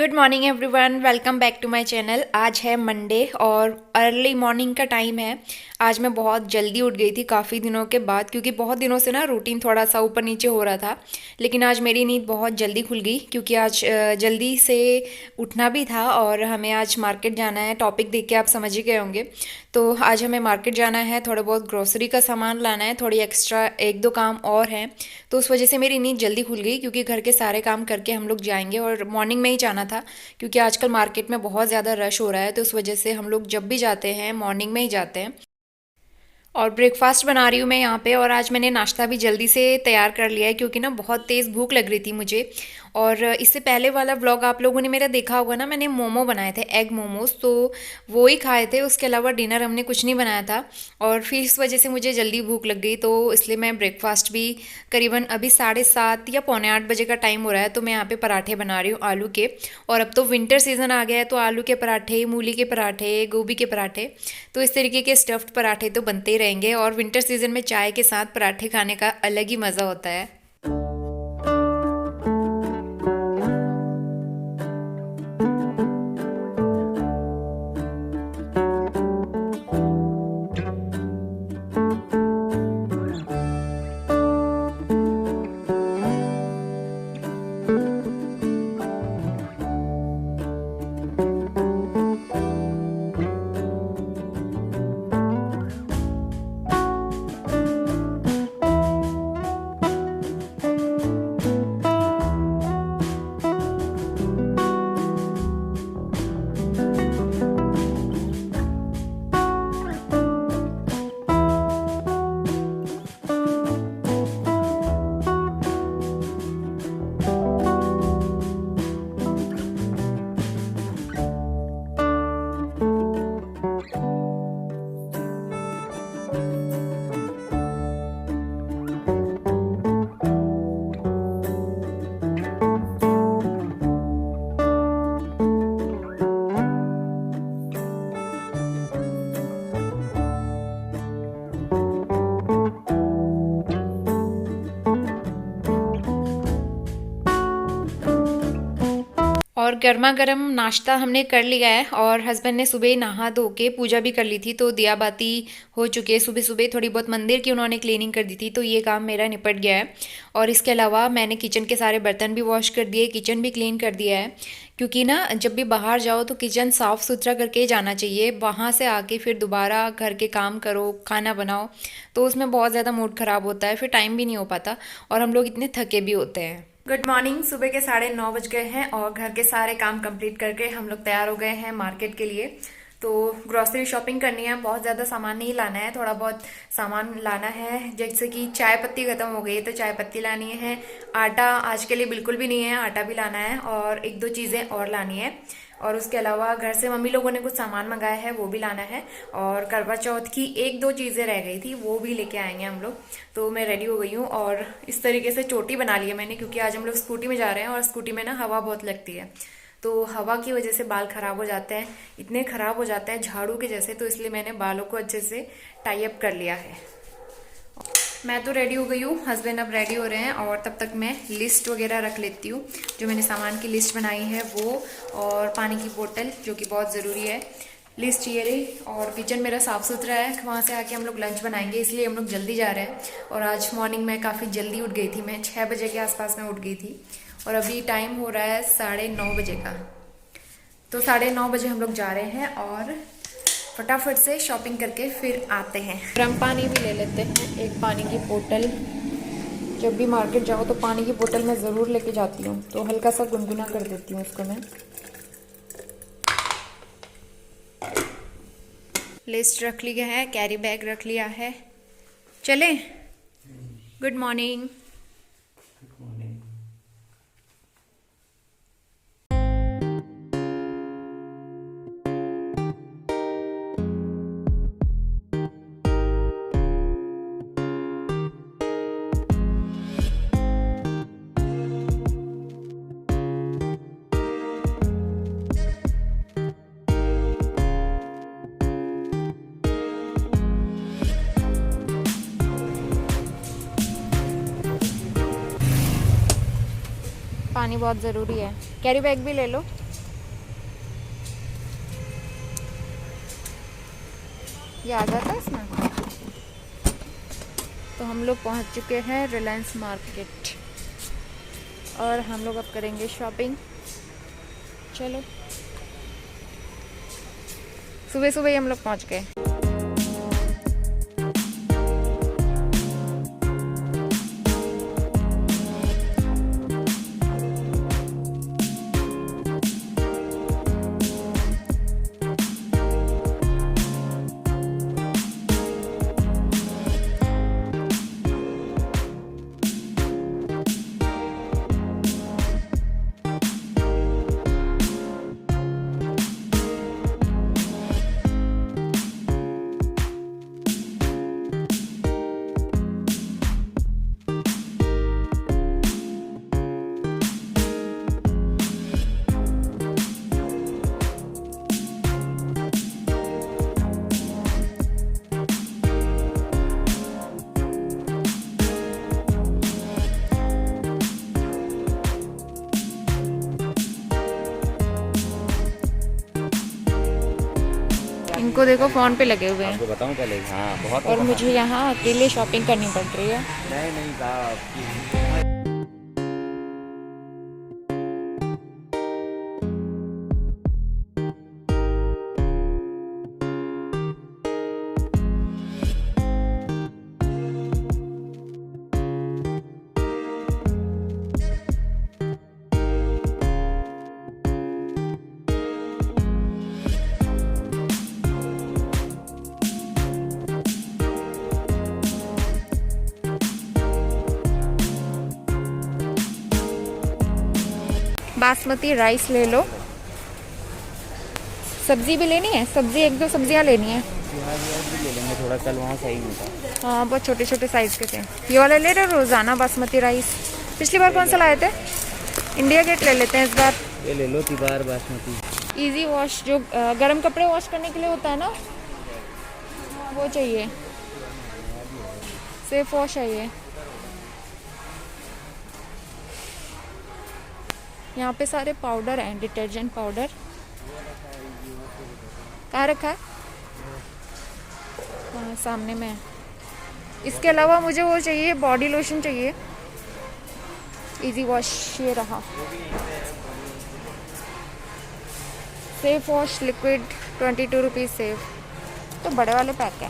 Good morning everyone, welcome back to my channel. आज है Monday और अर्ली मॉर्निंग का टाइम है। आज मैं बहुत जल्दी उठ गई थी काफ़ी दिनों के बाद, क्योंकि बहुत दिनों से ना रूटीन थोड़ा सा ऊपर नीचे हो रहा था। लेकिन आज मेरी नींद बहुत जल्दी खुल गई, क्योंकि आज जल्दी से उठना भी था और हमें आज मार्केट जाना है। टॉपिक देख के आप समझ ही गए होंगे। तो आज हमें मार्केट जाना है, थोड़ा बहुत ग्रोसरी का सामान लाना है, थोड़ी एक्स्ट्रा एक दो काम और हैं। तो उस वजह से मेरी नींद जल्दी खुल गई, क्योंकि घर के सारे काम करके हम लोग जाएंगे और मॉर्निंग में ही जाना था, क्योंकि आजकल मार्केट में बहुत ज़्यादा रश हो रहा है। तो उस वजह से हम लोग जब भी जाते हैं मॉर्निंग में ही जाते हैं। और ब्रेकफास्ट बना रही हूँ मैं यहाँ पे, और आज मैंने नाश्ता भी जल्दी से तैयार कर लिया है, क्योंकि ना बहुत तेज़ भूख लग रही थी मुझे। और इससे पहले वाला व्लॉग आप लोगों ने मेरा देखा होगा ना, मैंने मोमो बनाए थे, एग मोमोज, तो वो ही खाए थे। उसके अलावा डिनर हमने कुछ नहीं बनाया था। और फिर इस वजह से मुझे जल्दी भूख लग गई, तो इसलिए मैं ब्रेकफास्ट भी करीबन अभी 7:30 या पौने 8 बजे का टाइम हो रहा है। तो मैं यहाँ पे पराठे बना रही हूँ आलू के। और अब तो विंटर सीज़न आ गया है, तो आलू के पराठे, मूली के पराठे, गोभी के पराठे, तो इस तरीके के स्टफ्ड पराठे तो बनते ही रहेंगे। और विंटर सीज़न में चाय के साथ पराठे खाने का अलग ही मज़ा होता है। और गर्मा गर्म नाश्ता हमने कर लिया है, और हस्बैंड ने सुबह नहा धो के पूजा भी कर ली थी, तो दिया बाती हो चुके हैं। सुबह सुबह थोड़ी बहुत मंदिर की उन्होंने क्लीनिंग कर दी थी, तो ये काम मेरा निपट गया है। और इसके अलावा मैंने किचन के सारे बर्तन भी वॉश कर दिए, किचन भी क्लीन कर दिया है। क्योंकि ना जब भी बाहर जाओ तो किचन साफ़ सुथरा करके ही जाना चाहिए। वहाँ से आके फिर दोबारा घर के काम करो, खाना बनाओ, तो उसमें बहुत ज़्यादा मूड ख़राब होता है, फिर टाइम भी नहीं हो पाता, और हम लोग इतने थके भी होते हैं। Good morning. सुबह के 9:30 बज गए हैं, और घर के सारे काम कंप्लीट करके हम लोग तैयार हो गए हैं मार्केट के लिए। तो ग्रॉसरी शॉपिंग करनी है, बहुत ज़्यादा सामान नहीं लाना है, थोड़ा बहुत सामान लाना है। जैसे कि चाय पत्ती ख़त्म हो गई है, तो चाय पत्ती लानी है। आटा आज के लिए बिल्कुल भी नहीं है, आटा भी लाना है, और एक दो चीज़ें और लानी है। और उसके अलावा घर से मम्मी लोगों ने कुछ सामान मंगाया है, वो भी लाना है। और करवा चौथ की एक दो चीज़ें रह गई थी, वो भी लेके आएंगे हम लोग। तो मैं रेडी हो गई हूँ, और इस तरीके से चोटी बना ली है मैंने, क्योंकि आज हम लोग स्कूटी में जा रहे हैं, और स्कूटी में ना हवा बहुत लगती है, तो हवा की वजह से बाल खराब हो जाते हैं, इतने खराब हो जाते हैं झाड़ू के जैसे। तो इसलिए मैंने बालों को अच्छे से टाई अप कर लिया है। मैं तो रेडी हो गई हूँ, हस्बैंड अब रेडी हो रहे हैं, और तब तक मैं लिस्ट वगैरह रख लेती हूँ, जो मैंने सामान की लिस्ट बनाई है वो, और पानी की बोतल जो कि बहुत ज़रूरी है। लिस्ट ये रही, और किचन मेरा साफ़ सुथरा है। वहाँ से आके हम लोग लंच बनाएंगे, इसलिए हम लोग जल्दी जा रहे हैं। और आज मॉर्निंग में काफ़ी जल्दी उठ गई थी, मैं 6 बजे के आसपास में उठ गई थी, और अभी टाइम हो रहा है 9:30 बजे का। तो 9:30 बजे हम लोग जा रहे हैं, और फटाफट से शॉपिंग करके फिर आते हैं। गर्म पानी भी ले लेते हैं, एक पानी की बोतल। जब भी मार्केट जाओ तो पानी की बोतल मैं ज़रूर लेके जाती हूँ, तो हल्का सा गुनगुना कर देती हूँ उसको मैं। लिस्ट रख लिया है, कैरी बैग रख लिया है, चलें। Good morning. पानी बहुत ज़रूरी है, कैरी बैग भी ले लो। ये आ जाता है इसमें। तो हम लोग पहुंच चुके हैं रिलायंस मार्केट और हम लोग अब करेंगे शॉपिंग। चलो, सुबह सुबह ही हम लोग पहुंच गए। इनको देखो फ़ोन पे लगे हुए हैं। आपको बताऊं पहले, हाँ बहुत। और मुझे यहाँ अकेले शॉपिंग करनी पड़ रही है। नहीं साहब। बासमती राइस ले लो। सब्जी भी लेनी है, सब्जी एक दो सब्जियां लेनी है। भी ले लेंगे थोड़ा, कल वहाँ सही मिलता। हाँ, बहुत छोटे छोटे साइज़ के थे। ये वाला ले रहे हो रोज़ाना बासमती राइस। पिछली बार कौन सा लाए थे? इंडिया गेट ले लेते हैं इस बार। ये ले लो तिबार बासमती। इजी वॉश, जो गर्म कपड़े वॉश करने के लिए होता है ना, वो चाहिए। सेफ वॉश है ये। यहाँ पे सारे पाउडर हैं, डिटर्जेंट पाउडर। कहाँ रखा है? हाँ, सामने में है। इसके अलावा मुझे वो चाहिए, बॉडी लोशन चाहिए। इजी वॉश ये रहा। Safe wash liquid 22 rupees safe. तो बड़े वाले पैक है।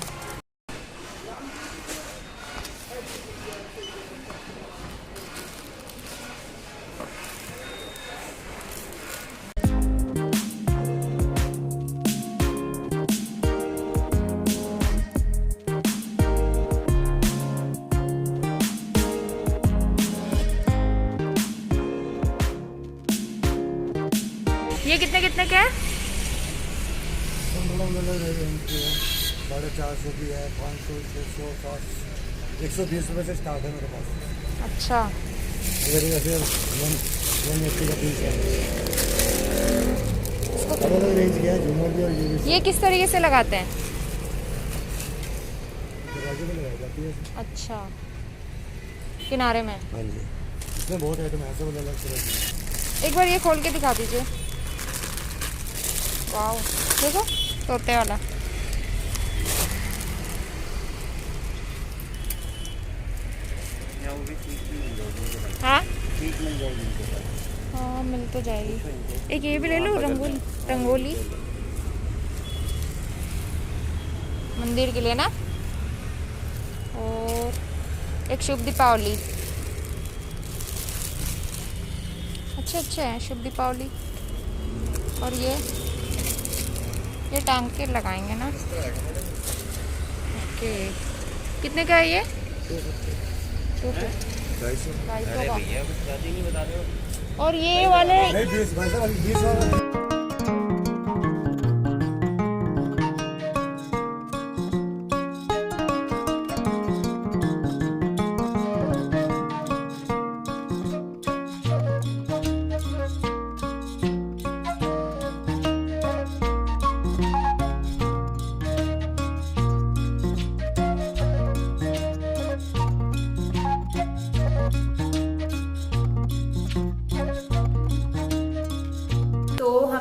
ये कितने कितने के हैं? 450 भी है, 500, 600, 700, 120 रुपये से स्टार्ट है मेरे पास। अच्छा, वैसे 180 का पीस है। अलग अलग रेंज के हैं, झूमर भी और ये भी। ये किस तरीके से लगाते हैं? दरवाजे में लगाई जाती है। अच्छा, किनारे में। हाँ जी, इसमें बहुत आइटम है, सब अलग तरह। एक बार ये खोल के दिखा दीजिए। वाह, देखो तोते वाला। हाँ हाँ, मिल तो जाएगी। एक ये भी ले लो, रंगोली। रंगोली मंदिर के लिए ना। और एक शुभ दीपावली। अच्छा है शुभ दीपावली। और ये टांग के लगाएंगे ना। ओके, कितने का है ये? 250 का। और ये वाले नहीं, 20 वाला।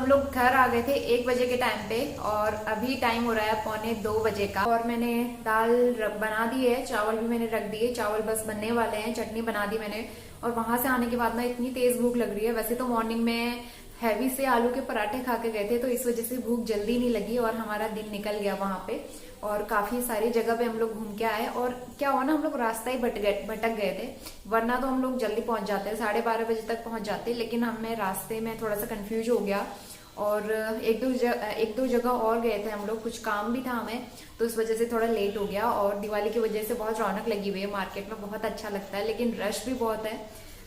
लोग घर आ गए थे 1 बजे के टाइम पे और अभी टाइम हो रहा है 1:45 का। और मैंने दाल बना दी है, चावल भी मैंने रख दिए, चावल बस बनने वाले हैं, चटनी बना दी मैंने। और वहां से आने के बाद ना इतनी तेज भूख लग रही है। वैसे तो मॉर्निंग में हैवी से आलू के पराठे खा के गए थे, तो इस वजह से भूख जल्दी नहीं लगी और हमारा दिन निकल गया वहां पे। और काफी सारी जगह पे हम लोग घूम के आए। और क्या हुआ ना, हम लोग रास्ता ही भटक गए थे, वरना तो हम लोग जल्दी पहुंच जाते, 12:30 बजे तक पहुंच जाते। लेकिन हमें रास्ते में थोड़ा सा कंफ्यूज हो गया और एक दो जगह और गए थे हम लोग, कुछ काम भी था हमें, तो इस वजह से थोड़ा लेट हो गया। और दिवाली की वजह से बहुत रौनक लगी हुई है मार्केट में, बहुत अच्छा लगता है, लेकिन रश भी बहुत है,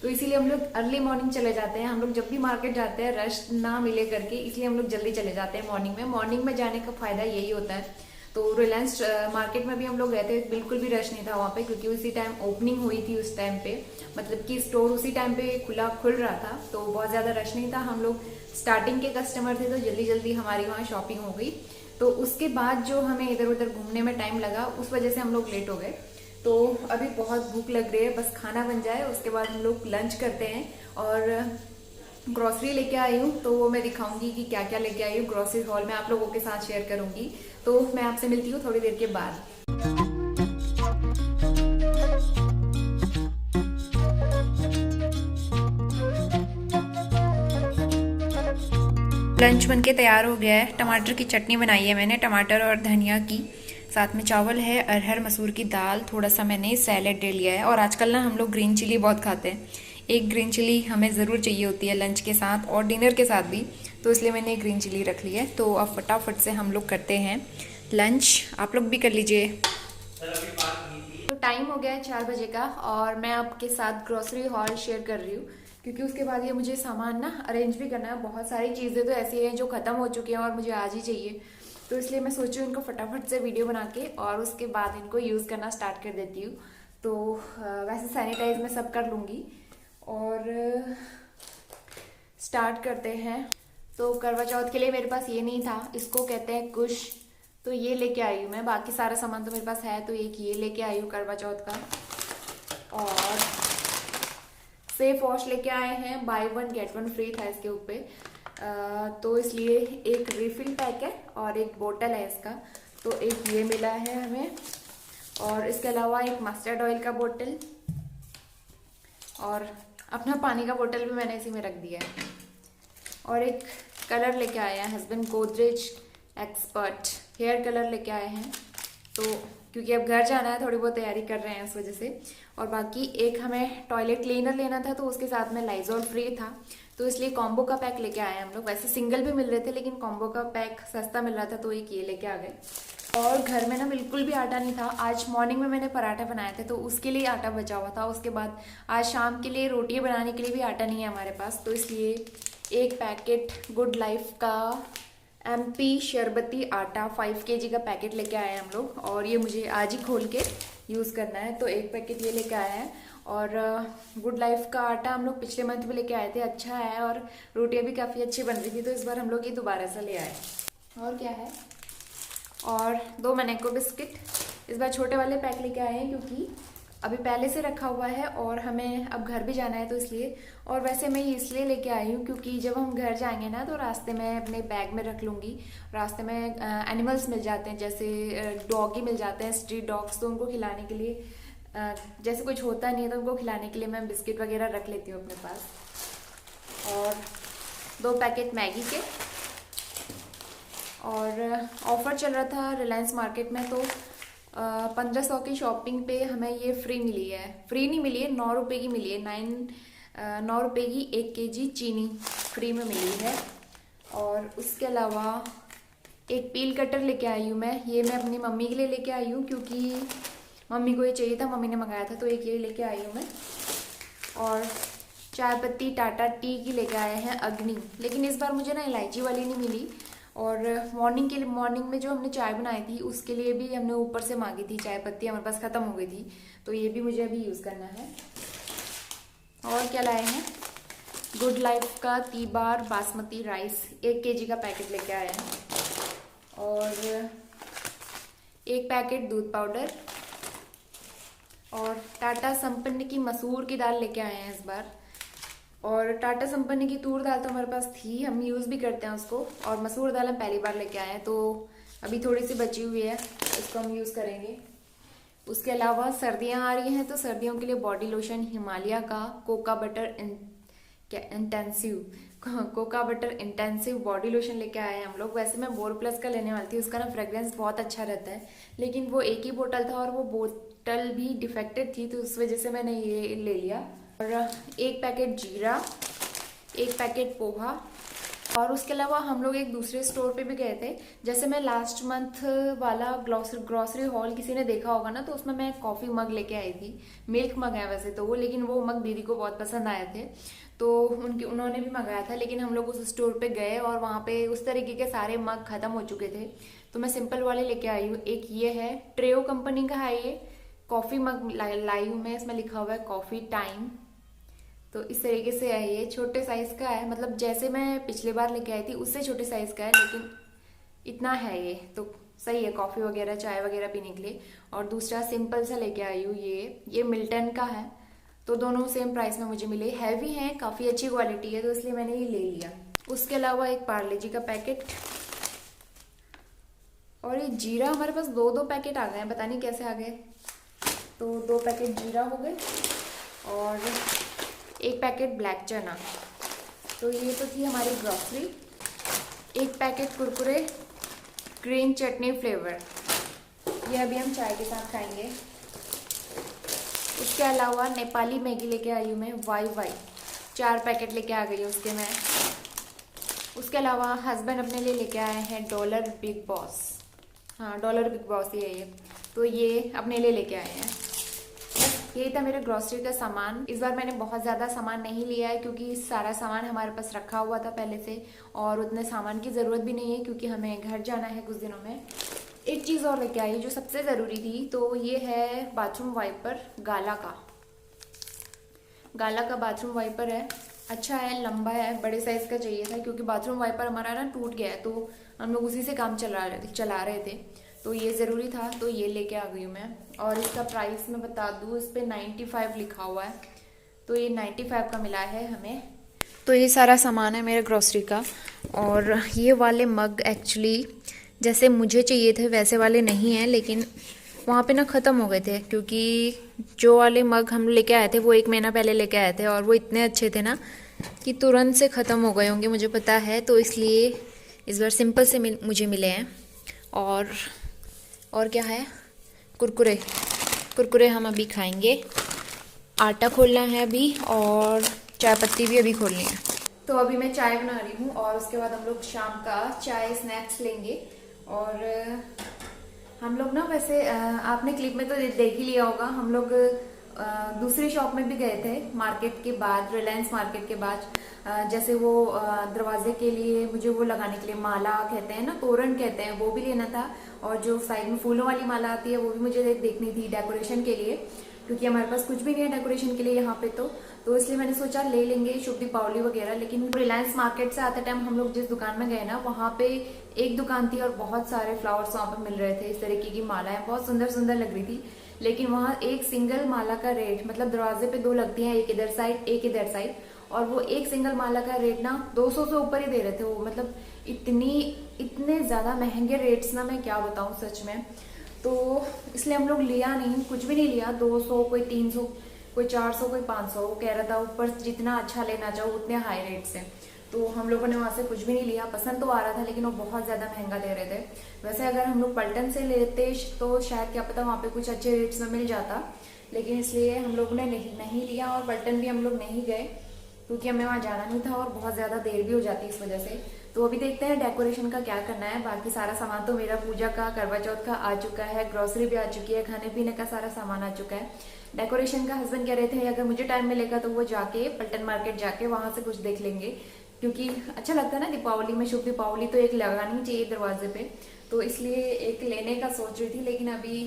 तो इसीलिए हम लोग अर्ली मॉर्निंग चले जाते हैं। हम लोग जब भी मार्केट जाते हैं रश ना मिले करके, इसलिए हम लोग जल्दी चले जाते हैं मॉर्निंग में। मॉर्निंग में जाने का फायदा यही होता है। तो रिलायंस मार्केट में भी हम लोग गए थे, बिल्कुल भी रश नहीं था वहां पे, क्योंकि उसी टाइम ओपनिंग हुई थी उस टाइम पे, मतलब कि स्टोर उसी टाइम पे खुल रहा था, तो बहुत ज्यादा रश नहीं था। हम लोग स्टार्टिंग के कस्टमर थे, तो जल्दी जल्दी हमारी वहाँ शॉपिंग हो गई। तो उसके बाद जो हमें इधर उधर घूमने में टाइम लगा, उस वजह से हम लोग लेट हो गए। तो अभी बहुत भूख लग रही है, बस खाना बन जाए उसके बाद हम लोग लंच करते हैं। और ग्रोसरी लेके आई हूँ, तो वो मैं दिखाऊंगी कि क्या क्या लेके आई हूँ। ग्रोसरी हॉल में आप लोगों के साथ शेयर करूंगी। तो मैं आपसे मिलती हूँ थोड़ी देर के बाद। लंच बनके तैयार हो गया है। टमाटर की चटनी बनाई है मैंने, टमाटर और धनिया की, साथ में चावल है, अरहर मसूर की दाल, थोड़ा सा मैंने सैलेड ले लिया है। और आजकल ना हम लोग ग्रीन चिली बहुत खाते हैं, एक ग्रीन चिली हमें ज़रूर चाहिए होती है लंच के साथ और डिनर के साथ भी, तो इसलिए मैंने ग्रीन चिली रख ली है। तो अब फटाफट से हम लोग करते हैं लंच, आप लोग भी कर लीजिए। तो टाइम हो गया है 4 बजे का और मैं आपके साथ ग्रोसरी हॉल शेयर कर रही हूँ, क्योंकि उसके बाद ये मुझे सामान ना अरेंज भी करना है। बहुत सारी चीज़ें तो ऐसी हैं जो ख़त्म हो चुकी हैं और मुझे आज ही चाहिए, तो इसलिए मैं सोच रही हूँ इनको फटाफट से वीडियो बना के और उसके बाद इनको यूज़ करना स्टार्ट कर देती हूँ। तो वैसे सैनिटाइज मैं सब कर लूँगी और स्टार्ट करते हैं। तो करवा चौथ के लिए मेरे पास ये नहीं था, इसको कहते हैं कुश, तो ये लेके आई हूँ मैं। बाकी सारा सामान तो मेरे पास है, तो एक ये लेके आई हूँ करवा चौथ का। और सेफ वॉश लेके आए हैं, बाय 1 गेट 1 फ्री था इसके ऊपर, तो इसलिए एक रिफिल पैक है और एक बोतल है इसका, तो एक ये मिला है हमें। और इसके अलावा एक मस्टर्ड ऑयल का बोतल और अपना पानी का बोतल भी मैंने इसी में रख दिया है। और एक कलर लेके आए हैं husband, Godrej expert hair colour लेके आए हैं, तो क्योंकि अब घर जाना है, थोड़ी बहुत तैयारी कर रहे हैं इस वजह से। और बाकी एक हमें टॉयलेट क्लीनर लेना था, तो उसके साथ में लाइजॉल फ्री था, तो इसलिए कॉम्बो का पैक लेके आए हैं हम लोग। वैसे सिंगल भी मिल रहे थे, लेकिन कॉम्बो का पैक सस्ता मिल रहा था, तो एक ये लेके आ गए। और घर में ना बिल्कुल भी आटा नहीं था। आज मॉर्निंग में मैंने पराठे बनाए थे, तो उसके लिए आटा बचा हुआ था। उसके बाद आज शाम के लिए रोटियां बनाने के लिए भी आटा नहीं है हमारे पास, तो इसलिए एक पैकेट गुड लाइफ का MP शरबती आटा 5 kg का पैकेट लेके आए हैं हम लोग, और ये मुझे आज ही खोल के यूज़ करना है, तो एक पैकेट ये लेके आया है। और गुड लाइफ का आटा हम लोग पिछले मंथ भी लेके आए थे, अच्छा है और रोटियां भी काफ़ी अच्छी बन रही थी, तो इस बार हम लोग ये दोबारा से ले आए। और क्या है, और 2 मैनेको बिस्किट, इस बार छोटे वाले पैक लेके आए हैं, क्योंकि अभी पहले से रखा हुआ है और हमें अब घर भी जाना है, तो इसलिए। और वैसे मैं ये इसलिए लेके आई हूँ क्योंकि जब हम घर जाएंगे ना, तो रास्ते में अपने बैग में रख लूँगी। रास्ते में एनिमल्स मिल जाते हैं, जैसे डॉगी मिल जाते हैं, स्ट्रीट डॉग्स, तो उनको खिलाने के लिए जैसे कुछ होता नहीं है, तो उनको खिलाने के लिए मैं बिस्किट वगैरह रख लेती हूँ अपने पास। और 2 पैकेट मैगी के, और ऑफर चल रहा था रिलायंस मार्केट में, तो 1500 की शॉपिंग पे हमें ये फ्री मिली है, फ्री नहीं मिली है, 9 रुपये की मिली है। 9 रुपये की 1 kg चीनी फ्री में मिली है। और उसके अलावा एक पील कटर लेके आई हूँ मैं, ये मैं अपनी मम्मी के लिए लेके आई हूँ, क्योंकि मम्मी को ये चाहिए था, मम्मी ने मंगाया था, तो एक ये लेके आई हूँ मैं। और चाय पत्ती टाटा टी की लेके आए हैं अग्नि, लेकिन इस बार मुझे ना इलायची वाली नहीं मिली। और मॉर्निंग में जो हमने चाय बनाई थी, उसके लिए भी हमने ऊपर से मांगी थी चाय पत्ती, हमारे पास ख़त्म हो गई थी, तो ये भी मुझे अभी यूज़ करना है। और क्या लाए हैं, गुड लाइफ का तीबार बासमती राइस 1 kg का पैकेट लेके आए हैं। और एक पैकेट दूध पाउडर, और टाटा संपन्न की मसूर की दाल लेके आए हैं इस बार। और टाटा संपन्न की तूर दाल तो हमारे पास थी, हम यूज़ भी करते हैं उसको। और मसूर दाल हम पहली बार लेके आए हैं, तो अभी थोड़ी सी बची हुई है, इसको हम यूज़ करेंगे। उसके अलावा सर्दियाँ आ रही हैं, तो सर्दियों के लिए बॉडी लोशन हिमालय का cocoa butter intensive body lotion लेके आए हैं हम लोग। वैसे मैं बोर प्लस का लेने वाली थी, उसका ना फ्रेग्रेंस बहुत अच्छा रहता है, लेकिन वो एक ही बोतल था और वो बोतल भी डिफेक्टेड थी, तो उस वजह से मैंने ये ले लिया। और एक पैकेट जीरा, एक पैकेट पोहा। और उसके अलावा हम लोग एक दूसरे स्टोर पे भी गए थे। जैसे मैं लास्ट मंथ वाला ग्रॉसरी हॉल किसी ने देखा होगा ना, तो उसमें मैं कॉफ़ी मग लेके आई थी, मिल्क मग है वैसे तो वो, लेकिन वो मग दीदी को बहुत पसंद आए थे, तो उन्होंने भी मंगाया था। लेकिन हम लोग उस स्टोर पे गए और वहाँ पे उस तरीके के सारे मग ख़त्म हो चुके थे, तो मैं सिंपल वाले लेके आई हूँ। एक ये है, ट्रेओ कंपनी का है ये कॉफ़ी मग लाई हूँ मैं, इसमें लिखा हुआ है कॉफ़ी टाइम। तो इस तरीके से है, ये छोटे साइज़ का है, मतलब जैसे मैं पिछले बार लेके आई थी उससे छोटे साइज़ का है, लेकिन इतना है ये, तो सही है कॉफ़ी वगैरह चाय वगैरह पीने के लिए। और दूसरा सिंपल सा लेके आई हूँ, ये मिल्टन का है, तो दोनों सेम प्राइस में मुझे मिले। हैवी हैं, काफ़ी अच्छी क्वालिटी है, तो इसलिए मैंने ये ले लिया। उसके अलावा एक पार्ले जी का पैकेट, और ये जीरा हमारे पास दो पैकेट आ गए हैं, पता नहीं कैसे आ गए, तो 2 पैकेट जीरा हो गए। और एक पैकेट ब्लैक चना। तो ये तो थी हमारी ग्रॉसरी। एक पैकेट कुरकुरे ग्रीन चटनी फ्लेवर, ये अभी हम चाय के साथ खाएंगे। उसके अलावा नेपाली मैगी लेके आई हूँ मैं, वाई 4 पैकेट लेके आ गई हूँ उसके मैं। उसके अलावा हस्बैंड अपने लिए लेके आए हैं डॉलर बिग बॉस, हाँ डॉलर बिग बॉस ही है ये, तो ये अपने लिए लेके आए हैं। यही था मेरे ग्रॉसरी का सामान। इस बार मैंने बहुत ज़्यादा सामान नहीं लिया है, क्योंकि सारा सामान हमारे पास रखा हुआ था पहले से, और उतने सामान की ज़रूरत भी नहीं है, क्योंकि हमें घर जाना है कुछ दिनों में। एक चीज़ और लेके आई जो सबसे ज़रूरी थी, तो ये है बाथरूम वाइपर गाला का बाथरूम वाइपर है, अच्छा है, लंबा है, बड़े साइज़ का चाहिए था, क्योंकि बाथरूम वाइपर हमारा ना टूट गया है, तो हम लोग उसी से काम चला रहे थे, तो ये ज़रूरी था, तो ये लेके आ गई हूँ मैं। और इसका प्राइस मैं बता दूँ, इस पर 95 लिखा हुआ है, तो ये 95 का मिला है हमें। तो ये सारा सामान है मेरे ग्रॉसरी का। और ये वाले मग एक्चुअली जैसे मुझे चाहिए थे वैसे वाले नहीं हैं, लेकिन वहाँ पे ना ख़त्म हो गए थे, क्योंकि जो वाले मग हम लेके आए थे वो 1 महीना पहले लेके आए थे, और वो इतने अच्छे थे ना कि तुरंत से ख़त्म हो गए होंगे, मुझे पता है, तो इसलिए इस बार सिंपल से मुझे मिले हैं। और क्या है, कुरकुरे हम अभी खाएंगे। आटा खोलना है अभी, और चाय पत्ती भी अभी खोलनी है। तो अभी मैं चाय बना रही हूँ, और उसके बाद हम लोग शाम का चाय स्नैक्स लेंगे। और हम लोग ना वैसे आपने क्लिप में तो देख ही लिया होगा, हम लोग दूसरी शॉप में भी गए थे मार्केट के बाद, रिलायंस मार्केट के बाद। जैसे वो दरवाजे के लिए मुझे वो लगाने के लिए माला कहते हैं ना, तोरण कहते हैं, वो भी लेना था। और जो साइड में फूलों वाली माला आती है वो भी मुझे देखनी थी डेकोरेशन के लिए, क्योंकि हमारे पास कुछ भी नहीं है डेकोरेशन के लिए यहाँ पे, तो इसलिए मैंने सोचा ले लेंगे शुभ दीपावली वगैरह। लेकिन रिलायंस मार्केट से आते टाइम हम लोग जिस दुकान में गए ना, वहाँ पे एक दुकान थी और बहुत सारे फ्लावर्स वहाँ पे मिल रहे थे, इस तरीके की मालाएं बहुत सुंदर सुंदर लग रही थी। लेकिन वहाँ एक सिंगल माला का रेट, मतलब दरवाजे पे 2 लगती हैं, एक इधर साइड एक इधर साइड, और वो एक सिंगल माला का रेट ना 200 से ऊपर ही दे रहे थे वो, मतलब इतने ज्यादा महंगे रेट्स ना, मैं क्या बताऊं सच में। तो इसलिए हम लोग लिया नहीं, कुछ भी नहीं लिया। 200, कोई 300, कोई 400, कोई 500, वो कह रहा था ऊपर जितना अच्छा लेना चाहो उतने हाई रेट से। तो हम लोगों ने वहाँ से कुछ भी नहीं लिया, पसंद तो आ रहा था लेकिन वो बहुत ज़्यादा महंगा दे रहे थे। वैसे अगर हम लोग पलटन से लेते तो शायद क्या पता वहाँ पे कुछ अच्छे रेट्स में मिल जाता, लेकिन इसलिए हम लोग ने नहीं लिया। और पलटन भी हम लोग नहीं गए, क्योंकि हमें वहाँ जाना नहीं था और बहुत ज़्यादा देर भी हो जाती इस वजह से। तो अभी देखते हैं डेकोरेशन का क्या करना है। बाकी सारा सामान तो मेरा पूजा का, करवा चौथ का आ चुका है, ग्रोसरी भी आ चुकी है, खाने पीने का सारा सामान आ चुका है। डेकोरेशन का हस्बैंड कह रहे थे अगर मुझे टाइम मिलेगा तो वो जाके पलटन मार्केट जाके वहां से कुछ देख लेंगे, क्योंकि अच्छा लगता है ना दीपावली में, शुभ दीपावली तो एक लगानी चाहिए दरवाजे पे, तो इसलिए एक लेने का सोच रही थी। लेकिन अभी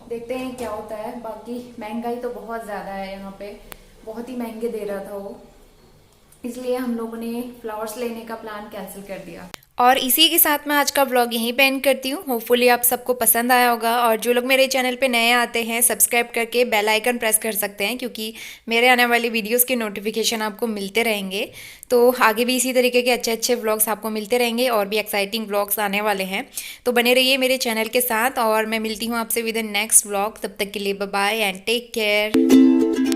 देखते हैं क्या होता है। बाकी महंगाई तो बहुत ज्यादा है यहाँ पे, बहुत ही महंगे दे रहा था वो, इसलिए हम लोगों ने फ्लावर्स लेने का प्लान कैंसिल कर दिया। और इसी के साथ मैं आज का व्लॉग यहीं पे एंड करती हूँ। होपफुली आप सबको पसंद आया होगा, और जो लोग मेरे चैनल पे नए आते हैं सब्सक्राइब करके बेल आइकन प्रेस कर सकते हैं, क्योंकि मेरे आने वाली वीडियोस के नोटिफिकेशन आपको मिलते रहेंगे। तो आगे भी इसी तरीके के अच्छे अच्छे व्लॉग्स आपको मिलते रहेंगे, और भी एक्साइटिंग व्लॉग्स आने वाले हैं। तो बने रहिए मेरे चैनल के साथ, और मैं मिलती हूँ आपसे विद इन नेक्स्ट व्लॉग। तब तक के लिए bye bye and take care.